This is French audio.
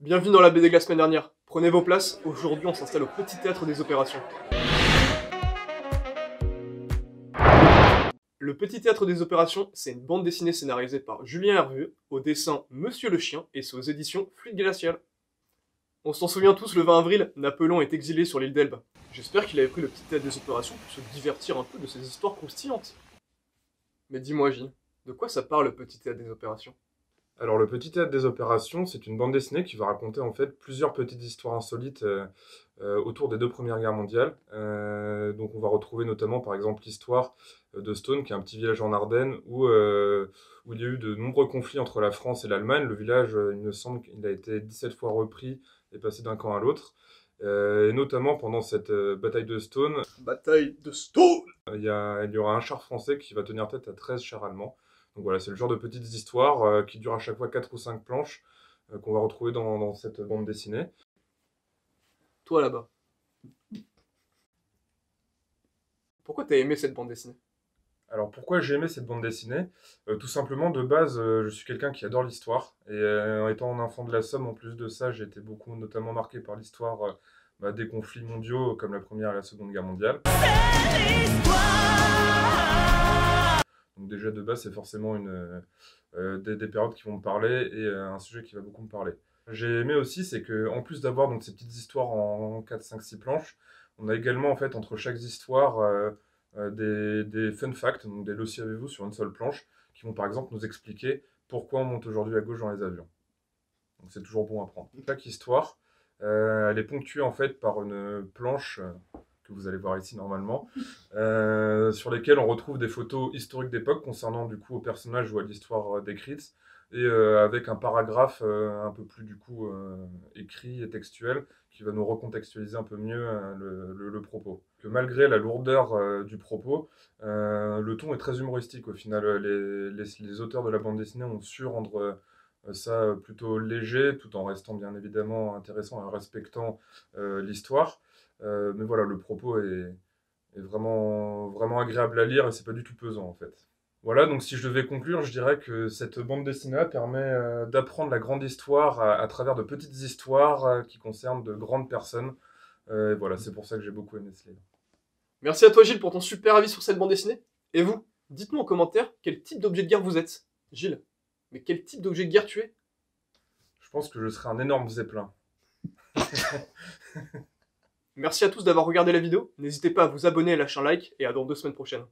Bienvenue dans la BD de la semaine dernière. Prenez vos places, aujourd'hui on s'installe au Petit Théâtre des Opérations. Le Petit Théâtre des Opérations, c'est une bande dessinée scénarisée par Julien Hervieux, au dessin Monsieur le Chien et c'est aux éditions Fluide Glacial. On s'en souvient tous, le 20 avril, Napoléon est exilé sur l'île d'Elbe. J'espère qu'il avait pris le Petit Théâtre des Opérations pour se divertir un peu de ces histoires croustillantes. Mais dis-moi Gilles, de quoi ça parle le Petit Théâtre des Opérations ? Alors, le Petit Théâtre des Opérations, c'est une bande dessinée qui va raconter en fait plusieurs petites histoires insolites autour des deux Premières Guerres mondiales. Donc, on va retrouver notamment, par exemple, l'histoire de Stone, qui est un petit village en Ardennes où il y a eu de nombreux conflits entre la France et l'Allemagne. Le village, il me semble qu'il a été 17 fois repris et passé d'un camp à l'autre. Et notamment pendant cette bataille de Stone, Bataille de Stone. il y aura un char français qui va tenir tête à 13 chars allemands. Donc voilà, c'est le genre de petites histoires qui durent à chaque fois 4 ou 5 planches qu'on va retrouver dans cette bande dessinée. Toi là-bas, pourquoi t'as aimé cette bande dessinée ? Alors pourquoi j'ai aimé cette bande dessinée? Tout simplement, de base, je suis quelqu'un qui adore l'histoire. Et en étant un enfant de la Somme, en plus de ça, j'ai été beaucoup notamment marqué par l'histoire des conflits mondiaux comme la Première et la Seconde Guerre mondiale. Donc déjà de base, c'est forcément des périodes qui vont me parler et un sujet qui va beaucoup me parler. J'ai aimé aussi, c'est que en plus d'avoir donc ces petites histoires en 4, 5, 6 planches, on a également en fait entre chaque histoire des fun facts, donc des le savez-vous sur une seule planche, qui vont par exemple nous expliquer pourquoi on monte aujourd'hui à gauche dans les avions. Donc c'est toujours bon à prendre. Chaque histoire, elle est ponctuée en fait par une planche que vous allez voir ici normalement, sur lesquelles on retrouve des photos historiques d'époque concernant du coup au personnage ou à l'histoire décrite, et avec un paragraphe un peu plus du coup écrit et textuel qui va nous recontextualiser un peu mieux le propos. Que malgré la lourdeur du propos, le ton est très humoristique au final. Les auteurs de la bande dessinée ont su rendre ça plutôt léger, tout en restant bien évidemment intéressant et en respectant l'histoire. Mais voilà, le propos est vraiment, vraiment agréable à lire et c'est pas du tout pesant en fait. Voilà, donc si je devais conclure, je dirais que cette bande dessinée permet d'apprendre la grande histoire à travers de petites histoires qui concernent de grandes personnes. Et voilà, c'est pour ça que j'ai beaucoup aimé ce livre. Merci à toi Gilles pour ton super avis sur cette bande dessinée. Et vous, dites-nous en commentaire quel type d'objet de guerre vous êtes. Gilles, mais quel type d'objet de guerre tu es ? Je pense que je serai un énorme zeppelin. Merci à tous d'avoir regardé la vidéo, n'hésitez pas à vous abonner, à lâcher un like, et à dans 2 semaines prochaines.